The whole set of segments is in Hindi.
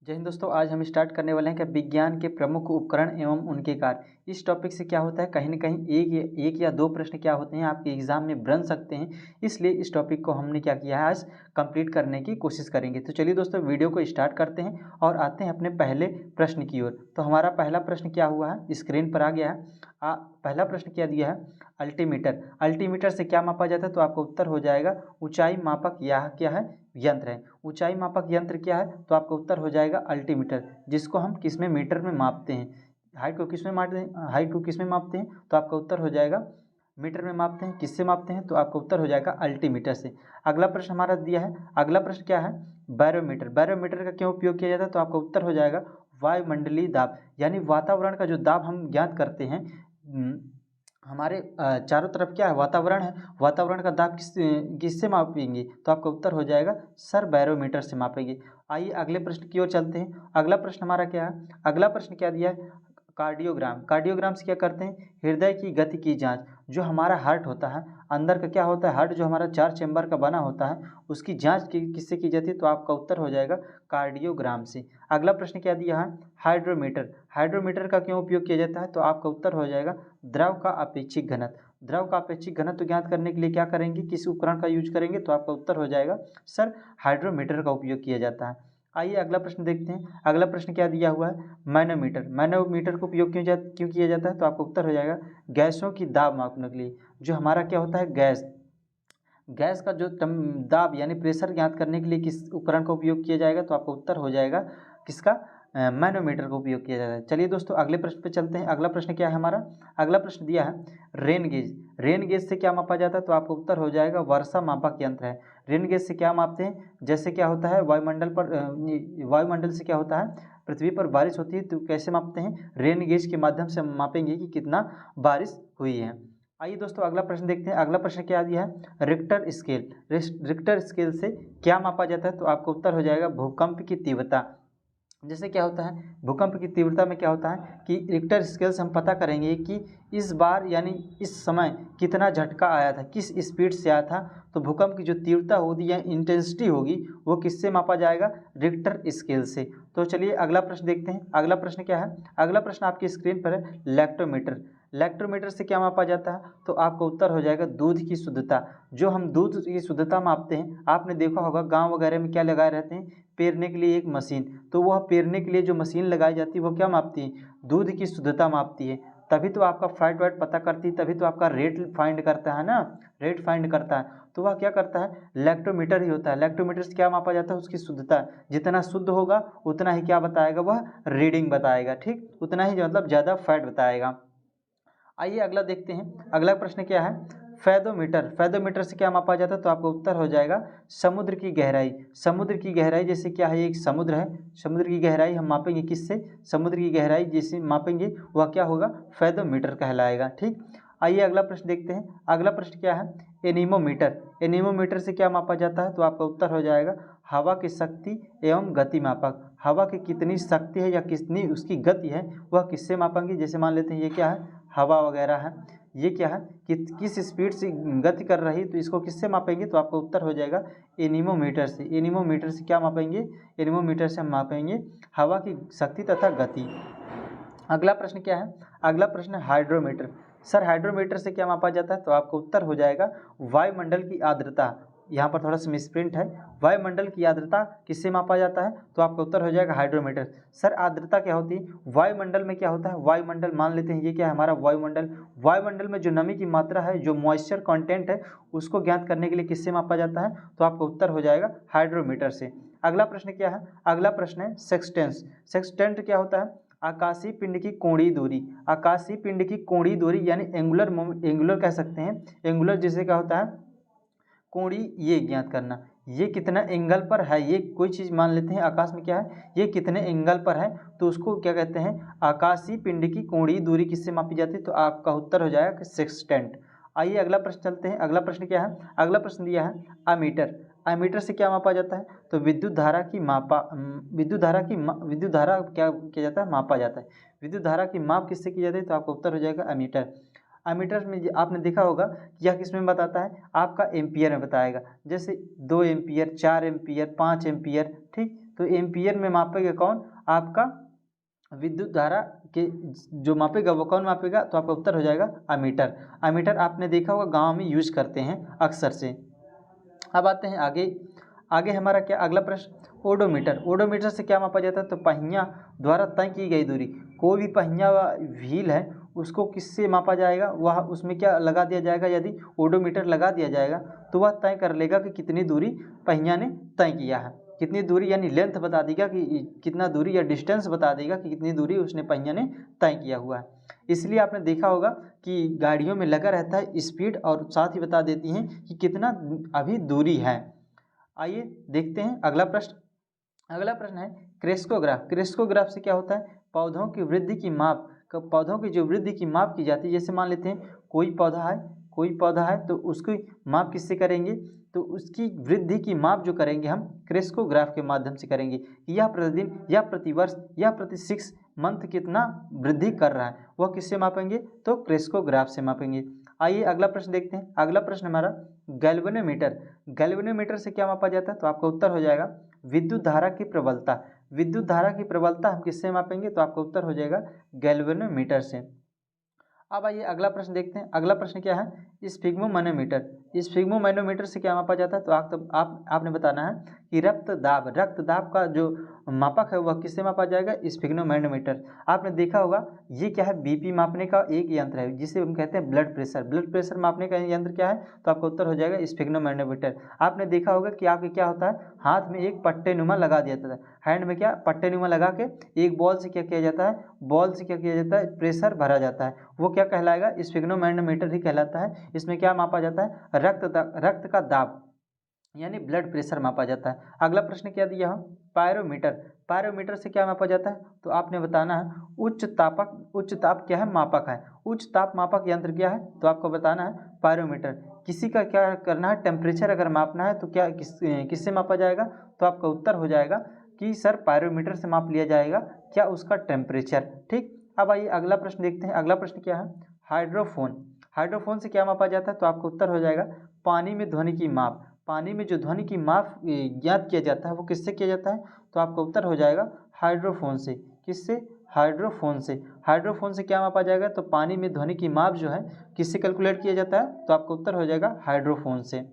जय हिंद दोस्तों, आज हम स्टार्ट करने वाले हैं कि विज्ञान के प्रमुख उपकरण एवं उनके कार्य। इस टॉपिक से क्या होता है, कहीं ना कहीं एक या दो प्रश्न क्या होते हैं आपके एग्जाम में बन सकते हैं। इसलिए इस टॉपिक को हमने क्या किया है, आज कंप्लीट करने की कोशिश करेंगे। तो चलिए दोस्तों, वीडियो को स्टार्ट करते हैं और आते हैं अपने पहले प्रश्न की ओर। तो हमारा पहला प्रश्न क्या हुआ है, स्क्रीन पर आ गया है। पहला प्रश्न क्या दिया है, अल्टीमीटर। अल्टीमीटर से क्या मापा जाता है, तो आपका उत्तर हो जाएगा ऊंचाई मापक। यह क्या है, यंत्र है। ऊंचाई मापक यंत्र क्या है, तो आपका उत्तर हो जाएगा अल्टीमीटर, जिसको हम किस में, मीटर में मापते हैं। हाइट को किस में मापते हैं, हाइट को किस में मापते हैं, तो आपका उत्तर हो जाएगा मीटर में मापते हैं। किससे मापते हैं, तो आपका उत्तर हो जाएगा अल्टीमीटर से। अगला प्रश्न हमारा दिया है, अगला प्रश्न क्या है, बैरोमीटर। बैरोमीटर का क्यों उपयोग किया जाता है, तो आपका उत्तर हो जाएगा वायुमंडलीय दाब, यानी वातावरण का जो दाब हम ज्ञात करते हैं। हमारे चारों तरफ क्या है, वातावरण है। वातावरण का दाब किससे मापेंगे, तो आपका उत्तर हो जाएगा सर बैरोमीटर से मापेंगे। आइए अगले प्रश्न की ओर चलते हैं। अगला प्रश्न हमारा क्या है, अगला प्रश्न क्या दिया है, कार्डियोग्राम। कार्डियोग्राम से क्या करते हैं, हृदय की गति की जांच। जो हमारा हार्ट होता है, अंदर का क्या होता है, हार्ट जो हमारा 4 चेंबर का बना होता है, उसकी जांच किससे की जाती है, तो आपका उत्तर हो जाएगा कार्डियोग्राम से। अगला प्रश्न क्या दिया है, हाइड्रोमीटर। हाइड्रोमीटर का क्यों उपयोग किया जाता है, तो आपका उत्तर हो जाएगा द्रव का अपेक्षिक घनत्व। द्रव का अपेक्षिक घनत्व ज्ञात करने के लिए क्या करेंगे, किस उपकरण का यूज करेंगे, तो आपका उत्तर हो जाएगा सर हाइड्रोमीटर का उपयोग किया जाता है। आइए अगला प्रश्न देखते हैं। अगला प्रश्न क्या दिया हुआ है, मैनोमीटर। मैनोमीटर का उपयोग क्यों किया जाता है, तो आपका उत्तर हो जाएगा गैसों की दाब मापने के लिए। जो हमारा क्या होता है, गैस का जो दाब यानी प्रेशर ज्ञात करने के लिए किस उपकरण का उपयोग किया जाएगा, तो आपका उत्तर हो जाएगा किसका, मैनोमीटर का उपयोग किया जाता है। चलिए दोस्तों, अगले प्रश्न पे चलते हैं। अगला प्रश्न क्या है हमारा, अगला प्रश्न दिया है रेन गेज। रेन गेज से क्या मापा जाता है, तो आपका उत्तर हो जाएगा वर्षा मापक यंत्र है। रेन गेज से क्या मापते हैं, जैसे क्या होता है वायुमंडल से क्या होता है, पृथ्वी पर बारिश होती है, तो कैसे मापते हैं, रेन गेज के माध्यम से हम मापेंगे कि कितना बारिश हुई है। आइए दोस्तों अगला प्रश्न देखते हैं। अगला प्रश्न क्या दिया है, रिक्टर स्केल। रिक्टर स्केल से क्या मापा जाता है, तो आपका उत्तर हो जाएगा भूकंप की तीव्रता। जैसे क्या होता है, भूकंप की तीव्रता में क्या होता है कि रिक्टर स्केल से हम पता करेंगे कि इस बार यानी इस समय कितना झटका आया था, किस स्पीड से आया था। तो भूकंप की जो तीव्रता होगी या इंटेंसिटी होगी, वो किससे मापा जाएगा, रिक्टर स्केल से। तो चलिए अगला प्रश्न देखते हैं। अगला प्रश्न क्या है, अगला प्रश्न आपकी स्क्रीन पर है, लैक्टोमीटर। लैक्टोमीटर से क्या मापा जाता है, तो आपका उत्तर हो जाएगा दूध की शुद्धता। जो हम दूध की शुद्धता मापते हैं, आपने देखा होगा गांव वगैरह में क्या लगाए रहते हैं, पेरने के लिए एक मशीन। तो वह पेरने के लिए जो मशीन लगाई जाती है, वो क्या मापती है, दूध की शुद्धता मापती है। तभी तो आपका फैट वैट पता करती है, तभी तो आपका रेट फाइंड करता है ना, रेट फाइंड करता है। तो वह क्या करता है, लैक्टोमीटर ही होता है। लैक्टोमीटर से क्या मापा जाता है, उसकी शुद्धता। जितना शुद्ध होगा उतना ही क्या बताएगा, वह रीडिंग बताएगा, ठीक, उतना ही मतलब ज़्यादा फैट बताएगा। आइए अगला देखते हैं। अगला प्रश्न क्या है, फैदोमीटर। फैदोमीटर से क्या मापा जाता है, तो आपका उत्तर हो जाएगा समुद्र की गहराई। समुद्र की गहराई जैसे क्या है, एक समुद्र है, समुद्र की गहराई हम मापेंगे किससे, समुद्र की गहराई जैसे मापेंगे वह क्या होगा, फैदोमीटर कहलाएगा, ठीक। आइए अगला प्रश्न देखते हैं। अगला प्रश्न क्या है, एनीमोमीटर। एनीमोमीटर से क्या मापा जाता है, तो आपका उत्तर हो जाएगा हवा की शक्ति एवं गति मापक। हवा की कितनी शक्ति है या कितनी उसकी गति है, वह किससे मापेंगे। जैसे मान लेते हैं ये क्या है, हवा वगैरह है, ये क्या है कि किस स्पीड से गति कर रही, तो इसको किससे मापेंगे, तो आपका उत्तर हो जाएगा एनीमोमीटर से। एनीमोमीटर से क्या मापेंगे, एनीमोमीटर से हम मापेंगे हवा की शक्ति तथा गति। अगला प्रश्न क्या है, अगला प्रश्न है हाइड्रोमीटर। सर हाइड्रोमीटर से क्या मापा जाता है, तो आपका उत्तर हो जाएगा वायुमंडल की आर्द्रता। यहाँ पर थोड़ा सा मिसप्रिंट है, वायुमंडल की आर्द्रता किससे मापा जाता है, तो आपका उत्तर हो जाएगा हाइड्रोमीटर। सर आर्द्रता क्या होती है, वायुमंडल में क्या होता है, वायुमंडल मान लेते हैं ये क्या है हमारा वायुमंडल। वायुमंडल में जो नमी की मात्रा है, जो मॉइस्चर कंटेंट है, उसको ज्ञात करने के लिए किससे मापा जाता है, तो आपका उत्तर हो जाएगा हाइड्रोमीटर से। अगला प्रश्न क्या है, अगला प्रश्न है सेक्सटेंस। सेक्सटेंट क्या होता है, आकाशीय पिंड की कोणीय दूरी। आकाशीय पिंड की कोणीय दूरी यानी एंगुलर कह सकते हैं। एंगुलर जिसे क्या होता है, कोणीय, ये ज्ञात करना, ये कितना एंगल पर है, ये कोई चीज़ मान लेते हैं आकाश में क्या है, ये कितने एंगल पर है, तो उसको क्या कहते हैं, आकाशीय पिंड की कोणीय दूरी किससे मापी जाती है, तो आपका उत्तर हो जाएगा सेक्सटेंट। आइए अगला प्रश्न चलते हैं। अगला प्रश्न क्या है, अगला प्रश्न दिया है अमीटर। अमीटर से क्या मापा जाता है, तो विद्युत धारा की विद्युत धारा क्या किया जाता है, मापा जाता है। विद्युत धारा की माप किससे की जाती है, तो आपका उत्तर हो जाएगा अमीटर। अमीटर में आपने देखा होगा कि यह किस में बताता है, आपका एम्पियर में बताएगा। जैसे 2 एम्पियर, 4 एम्पियर, 5 एम्पियर, ठीक, तो एम्पियर में मापेगा कौन, आपका विद्युत धारा के जो मापेगा वो कौन मापेगा, तो आपका उत्तर हो जाएगा अमीटर। अमीटर आपने देखा होगा गांव में यूज करते हैं अक्सर से। अब आते हैं आगे हमारा क्या अगला प्रश्न, ओडोमीटर। ओडोमीटर से क्या मापा जाता है, तो पहिया द्वारा तय की गई दूरी। कोई भी पहिया व्हील है उसको किससे मापा जाएगा, वह उसमें क्या लगा दिया जाएगा, यदि ओडोमीटर लगा दिया जाएगा तो वह तय कर लेगा कि कितनी दूरी पहिया ने तय किया है, कितनी दूरी यानी लेंथ बता देगा कि कितना दूरी, या डिस्टेंस बता देगा कि कितनी दूरी उसने पहिया ने तय किया हुआ है। इसलिए आपने देखा होगा कि गाड़ियों में लगा रहता है स्पीड, और साथ ही बता देती हैं कि कितना अभी दूरी है। आइए देखते हैं अगला प्रश्न। अगला प्रश्न है क्रेस्कोग्राफ। क्रेस्कोग्राफ से क्या होता है, पौधों की वृद्धि की माप, पौधों की जो वृद्धि की माप की जाती है, जैसे मान लेते हैं कोई पौधा है तो उसकी माप किससे करेंगे, तो उसकी वृद्धि की माप जो करेंगे हम क्रेस्कोग्राफ के माध्यम से करेंगे कि यह प्रतिदिन या प्रतिवर्ष या प्रति 6 मंथ कितना वृद्धि कर रहा है, वह किससे मापेंगे, तो क्रेस्कोग्राफ से मापेंगे। आइए अगला प्रश्न देखते हैं। अगला प्रश्न हमारा गैल्वेनोमीटर। गैल्वेनोमीटर से क्या मापा जाता है, तो आपका उत्तर हो जाएगा विद्युत धारा की प्रबलता। विद्युत धारा की प्रबलता हम किससे मापेंगे, तो आपका उत्तर हो जाएगा गैल्वेनोमीटर से। अब आइए अगला प्रश्न देखते हैं। अगला प्रश्न क्या है, स्फिग्मोमैनोमीटर। स्फिग्मोमैनोमीटर से क्या मापा जाता है, तो आपने बताना है कि रक्तदाब का जो मापक है वह किससे मापा जाएगा, स्फिग्मोमैनोमीटर। आपने देखा होगा ये क्या है, बीपी मापने का एक यंत्र है जिसे हम कहते हैं ब्लड प्रेशर। ब्लड प्रेशर मापने का यंत्र क्या है, तो आपका उत्तर हो जाएगा स्फिग्मोमैनोमीटर। आपने देखा होगा कि आपके क्या होता है, हाथ में एक पट्टेनुमा लगा दिया जाता है, हैंड में क्या पट्टेनुमा लगा के एक बॉल से क्या किया जाता है, प्रेशर भरा जाता है, वो क्या कहलाएगा, स्फिग्मोमैनोमीटर ही कहलाता है। इसमें क्या मापा जाता है, रक्त का दाब यानी ब्लड प्रेशर मापा जाता है। अगला प्रश्न क्या दिया हो, पायरोमीटर। पायरोमीटर से क्या मापा जाता है, तो आपने बताना है उच्च ताप क्या है, मापक है। उच्च ताप मापक यंत्र क्या है, तो आपको बताना है पायरोमीटर। किसी का क्या करना है, टेम्परेचर अगर मापना है तो क्या किससे मापा जाएगा, तो आपका उत्तर हो जाएगा कि सर पायरोमीटर से माप लिया जाएगा क्या, उसका टेम्परेचर। ठीक, अब आइए अगला प्रश्न देखते हैं। अगला प्रश्न क्या है, हाइड्रोफोन। हाइड्रोफोन से क्या मापा जाता है, तो आपका उत्तर हो जाएगा पानी में ध्वनि की माप। पानी में जो ध्वनि की माप ज्ञात किया जाता है वो किससे किया जाता है, तो आपका उत्तर हो जाएगा हाइड्रोफोन से। किससे, हाइड्रोफोन से। हाइड्रोफोन से क्या मापा जाएगा, तो पानी में ध्वनि की माप जो है किससे कैलकुलेट किया जाता है, तो आपका उत्तर हो जाएगा हाइड्रोफोन से।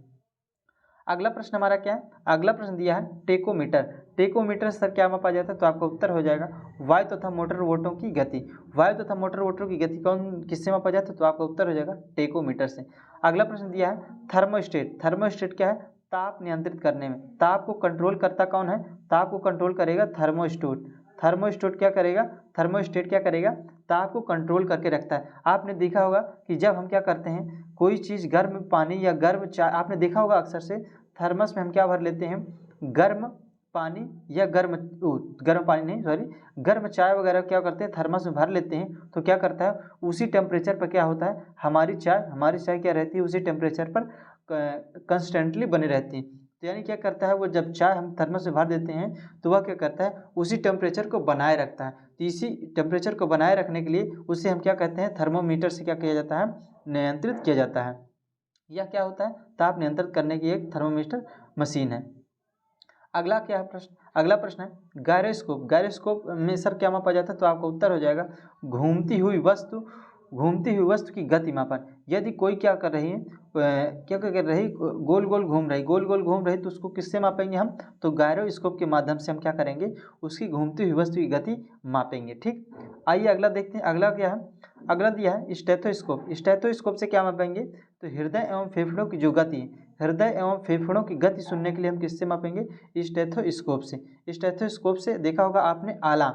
अगला प्रश्न हमारा क्या है, अगला प्रश्न दिया है टेकोमीटर। टेकोमीटर से क्या मापा जाता है, तो आपका उत्तर हो जाएगा वायु तथा मोटर वोटों की गति। वायु तथा मोटर वोटों की गति कौन किससे मापा जाता है, तो आपका उत्तर हो जाएगा टेकोमीटर से। अगला प्रश्न दिया है थर्मोस्टेट। थर्मोस्टेट क्या है, ताप नियंत्रित करने में, ताप को कंट्रोल करता कौन है, ताप को कंट्रोल करेगा थर्मोस्टेट। थर्मोस्टेट क्या करेगा, थर्मोस्टेट क्या करेगा, ताप को कंट्रोल करके रखता है। आपने देखा होगा कि जब हम क्या करते हैं, कोई चीज़ गर्म पानी या गर्म चाय, आपने देखा होगा अक्सर से थर्मस में हम क्या भर लेते हैं, गर्म पानी या गर्म पानी नहीं सॉरी गर्म चाय वगैरह क्या करते हैं, थर्मस में भर लेते हैं। तो क्या करता है, उसी टेम्परेचर पर क्या होता है, हमारी चाय क्या रहती है, उसी टेम्परेचर पर कंस्टेंटली बनी रहती है। तो यानी क्या करता है, वो जब चाय हम थर्मस में भर देते हैं तो वह क्या करता है, उसी टेम्परेचर को बनाए रखता है। तो इसी टेम्परेचर को बनाए रखने के लिए उसे हम क्या कहते हैं, थर्मोमीटर से क्या किया जाता है, नियंत्रित किया जाता है। यह क्या होता है, ताप नियंत्रित करने की एक थर्मोमीटर मशीन है। अगला क्या है प्रश्न, अगला प्रश्न है गायरोस्कोप। गायरोस्कोप में सर क्या मापा जाता है, तो आपका उत्तर हो जाएगा घूमती हुई वस्तु की गति मापन। यदि कोई क्या कर रही है, क्या कर रही, गोल गोल घूम रही तो उसको किससे मापेंगे हम, तो गायरोस्कोप के माध्यम से हम क्या करेंगे, उसकी घूमती हुई वस्तु की गति मापेंगे। ठीक, आइए अगला देखते हैं। अगला क्या है, अगला दिया है स्टेथोस्कोप। स्टेथोस्कोप से क्या मापेंगे, तो हृदय एवं फेफड़ों की जो गति, हृदय एवं फेफड़ों की गति सुनने के लिए हम किससे मापेंगे, स्टेथोस्कोप से। स्टेथोस्कोप से देखा होगा आपने आला,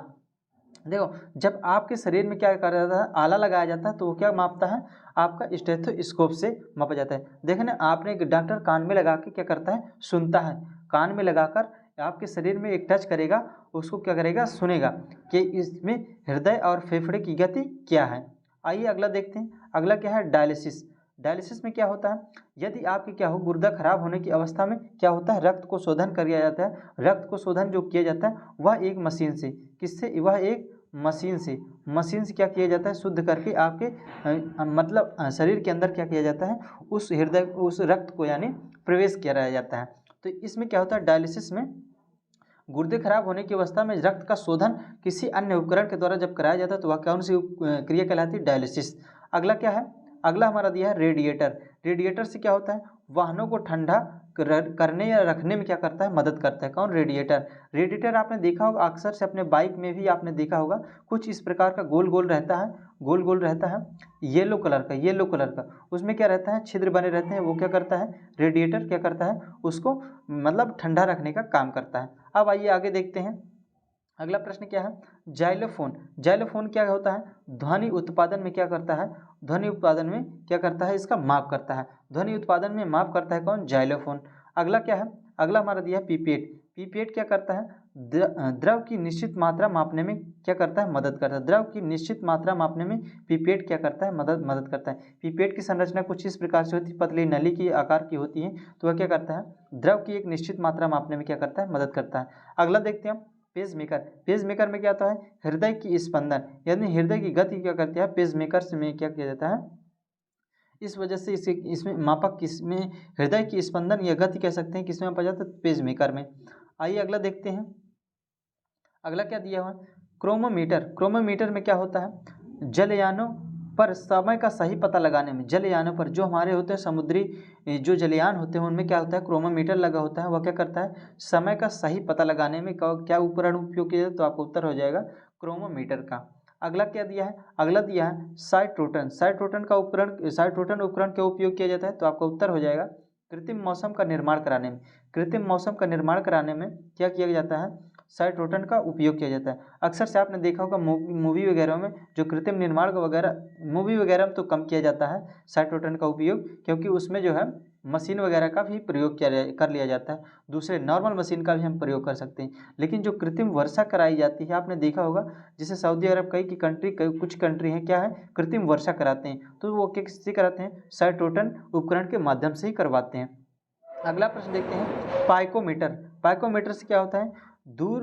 देखो जब आपके शरीर में क्या करा जाता है, आला लगाया जाता है तो वो क्या मापता है, आपका स्टेथोस्कोप से मापा जाता है। देखना आपने एक डॉक्टर कान में लगा के क्या करता है, सुनता है, कान में लगाकर आपके शरीर में एक टच करेगा, उसको क्या करेगा, सुनेगा कि इसमें हृदय और फेफड़े की गति क्या है। आइए अगला देखते हैं। अगला क्या है डायलिसिस। डायलिसिस में क्या होता है, यदि आपके क्या हो, गुर्दा खराब होने की अवस्था में क्या होता है, रक्त को शोधन किया जाता है। रक्त को शोधन जो किया जाता है वह एक मशीन से, किससे, वह एक मशीन से क्या किया जाता है, शुद्ध करके आपके मतलब शरीर के अंदर क्या किया जाता है, उस रक्त को यानी प्रवेश किया जाता है। तो इसमें क्या होता है, डायलिसिस में गुर्दे खराब होने की अवस्था में रक्त का शोधन किसी अन्य उपकरण के द्वारा जब कराया जाता है तो वह कौन सी क्रिया कहलाती है? डायलिसिस। अगला क्या है? अगला हमारा दिया है रेडिएटर। रेडिएटर से क्या होता है? वाहनों को ठंडा करने या रखने में क्या करता है? मदद करता है। कौन? रेडिएटर। रेडिएटर आपने देखा होगा अक्सर से अपने बाइक में भी आपने देखा होगा, कुछ इस प्रकार का गोल गोल रहता है, गोल गोल रहता है, येलो कलर का, येलो कलर का, उसमें क्या रहता है? छिद्र बने रहते हैं। वो क्या करता है? रेडिएटर क्या करता है? उसको मतलब ठंडा रखने का काम करता है। अब आइए आगे देखते हैं। अगला प्रश्न क्या है? जाइलोफोन। जाइलोफोन क्या होता है? ध्वनि उत्पादन में क्या करता है? ध्वनि उत्पादन में क्या करता है? इसका माप करता है। ध्वनि उत्पादन में माप करता है कौन? जाइलोफोन। अगला क्या है? अगला हमारा दिया है पीपेट। पीपेट क्या करता है? द्रव की निश्चित मात्रा मापने में क्या करता है? मदद करता है। द्रव की निश्चित मात्रा मापने में पीपेट क्या करता है? मदद करता है। पीपेट की संरचना कुछ इस प्रकार से होती है, पतली नली की आकार की होती है। तो वह क्या करता है? द्रव की एक निश्चित मात्रा मापने में क्या करता है? मदद करता है। अगला देखते हैं पेसमेकर। पेसमेकर में क्या होता है? हृदय की स्पंदन, यानी हृदय की गति क्या करती है? पेसमेकर में क्या किया जाता है? इस वजह से इसमें मापक किसमें? हृदय की स्पंदन या गति कह सकते हैं, किसमें मापा जाता है? पेसमेकर में। आइए अगला देखते हैं। अगला क्या दिया हुआ है? क्रोमोमीटर। क्रोमोमीटर में क्या होता है? जलयानों पर समय का सही पता लगाने में, जलयानों पर जो हमारे होते हैं समुद्री जो जलयान होते हैं उनमें क्या होता है? क्रोमोमीटर लगा होता है। वह क्या करता है? समय का सही पता लगाने में क्या उपकरण उपयोग किया जाए? तो आपका उत्तर हो जाएगा क्रोमोमीटर का। अगला क्या दिया है? अगला दिया है साइट्रोटन। साइट्रोटन उपकरण क्या उपयोग किया जाता है? तो आपका उत्तर हो जाएगा कृत्रिम मौसम का निर्माण कराने में। कृत्रिम मौसम का निर्माण कराने में क्या किया जाता है? साइट्रोटन का उपयोग किया जाता है। अक्सर से आपने देखा होगा मूवी वगैरह में जो कृत्रिम निर्माण वगैरह, मूवी वगैरह में तो कम किया जाता है साइट्रोटन का उपयोग, क्योंकि उसमें जो है मशीन वगैरह का भी प्रयोग कर लिया जाता है। दूसरे नॉर्मल मशीन का भी हम प्रयोग कर सकते हैं। लेकिन जो कृत्रिम वर्षा कराई जाती है आपने देखा होगा, जैसे सऊदी अरब कुछ कंट्री हैं क्या है? कृत्रिम वर्षा कराते हैं। तो वो किससे कराते हैं? साइट्रोटन उपकरण के माध्यम से ही करवाते हैं। अगला प्रश्न देखते हैं पाइकोमीटर। पाइकोमीटर से क्या होता है? दूर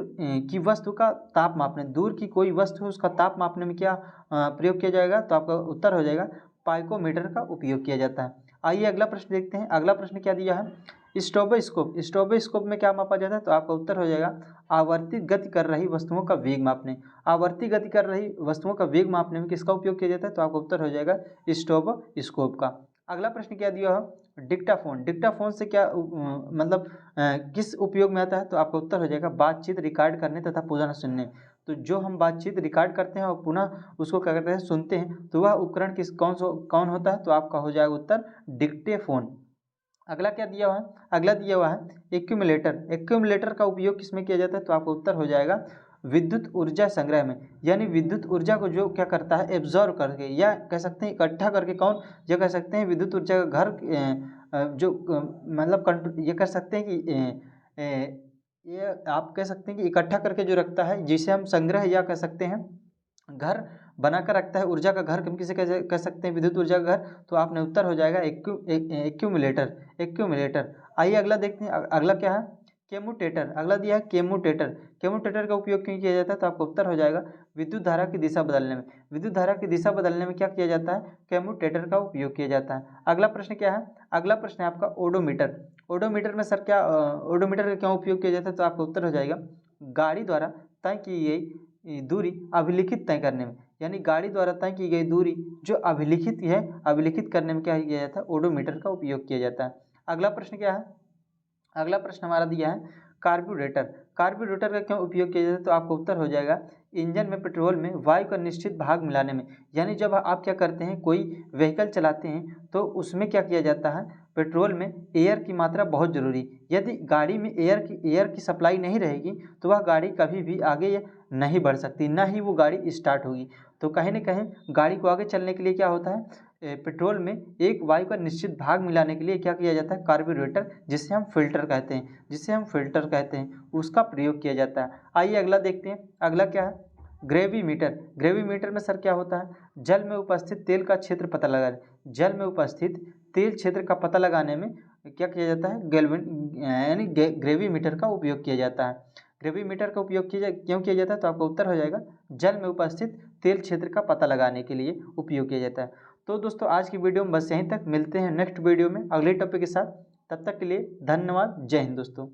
की वस्तु का ताप मापने, दूर की कोई वस्तु है उसका ताप मापने में क्या प्रयोग किया जाएगा? तो आपका उत्तर हो जाएगा पाइकोमीटर का उपयोग किया जाता है। आइए अगला प्रश्न देखते हैं। अगला प्रश्न क्या दिया है? स्ट्रोबोस्कोप। स्ट्रोबोस्कोप में क्या मापा जाता है? तो आपका उत्तर हो जाएगा आवर्ती गति कर रही वस्तुओं का वेग मापने। आवर्ती गति कर रही वस्तुओं का वेग मापने में किसका उपयोग किया जाता है? तो आपका उत्तर हो जाएगा स्ट्रोबोस्कोप का। अगला प्रश्न क्या दिया है? डिक्टाफोन। डिक्टाफोन से क्या मतलब किस उपयोग में आता है? तो आपका उत्तर हो जाएगा बातचीत रिकॉर्ड करने तथा पुनः सुनने। तो जो हम बातचीत रिकॉर्ड करते हैं और पुनः उसको क्या करते हैं? सुनते हैं, तो वह उपकरण कौन होता है? तो आपका हो जाएगा उत्तर डिक्टेफोन। अगला क्या दिया हुआ है? अगला दिया हुआ है एक्यूमुलेटर। एक्यूमुलेटर का उपयोग किसमें किया जाता है? तो आपका उत्तर हो जाएगा विद्युत ऊर्जा संग्रह में, यानी विद्युत ऊर्जा को जो क्या करता है? एब्जॉर्व करके, या कह सकते हैं इकट्ठा करके। कौन? जो कह सकते हैं विद्युत ऊर्जा का घर मतलब ये कर सकते हैं कि ये आप कह सकते हैं कि इकट्ठा करके जो रखता है, जिसे हम संग्रह या कह सकते हैं घर बनाकर रखता है, ऊर्जा का घर हम किसे कह सकते हैं? विद्युत ऊर्जा का घर। तो आपने उत्तर हो जाएगा एक्यूमुलेटर। एक्यूमुलेटर। आइए अगला देखते हैं। अगला क्या है? केमुटेटर। अगला दिया है केमुटेटर। केमुटेटर का उपयोग क्यों किया जाता है? तो आपका उत्तर हो जाएगा विद्युत धारा की दिशा बदलने में। विद्युत धारा की दिशा बदलने में क्या किया जाता है? केमुटेटर का उपयोग किया जाता है। अगला प्रश्न क्या है? अगला प्रश्न है आपका ओडोमीटर। ओडोमीटर में सर क्या ओडोमीटर का क्यों उपयोग किया जाता है? तो आपका उत्तर हो जाएगा गाड़ी द्वारा तय की गई दूरी अभिलिखित तय करने में, यानी गाड़ी द्वारा तय की गई दूरी जो अभिलिखित है, अभिलिखित करने में क्या किया जाता है? ओडोमीटर का उपयोग किया जाता है। अगला प्रश्न क्या है? अगला प्रश्न हमारा दिया है कार्बोरेटर। कार्बोरेटर का क्यों उपयोग किया जाता है? तो आपका उत्तर हो जाएगा इंजन में पेट्रोल में वायु का निश्चित भाग मिलाने में, यानी जब आप क्या करते हैं कोई व्हीकल चलाते हैं तो उसमें क्या किया जाता है? पेट्रोल में एयर की मात्रा बहुत जरूरी। यदि गाड़ी में एयर की सप्लाई नहीं रहेगी तो वह गाड़ी कभी भी आगे नहीं बढ़ सकती, ना ही वो गाड़ी स्टार्ट होगी। तो कहीं ना कहीं गाड़ी को आगे चलने के लिए क्या होता है? पेट्रोल में एक वायु का निश्चित भाग मिलाने के लिए क्या किया जाता है? कार्बोरेटर, जिसे हम फिल्टर कहते हैं, उसका प्रयोग किया जाता है। आइए अगला देखते हैं। अगला क्या है? ग्रेविमीटर। ग्रेविमीटर में सर क्या होता है? जल में उपस्थित तेल का क्षेत्र पता लगाने, जल में उपस्थित तेल क्षेत्र का पता लगाने में क्या किया जाता है? यानी ग्रेविमीटर का उपयोग किया जाता है। ग्रेविमीटर का उपयोग क्यों किया जाता है? तो आपका उत्तर हो जाएगा जल में उपस्थित तेल क्षेत्र का पता लगाने के लिए उपयोग किया जाता है। तो दोस्तों आज की वीडियो में बस यहीं तक, मिलते हैं नेक्स्ट वीडियो में अगले टॉपिक के साथ। तब तक के लिए धन्यवाद। जय हिंद दोस्तों।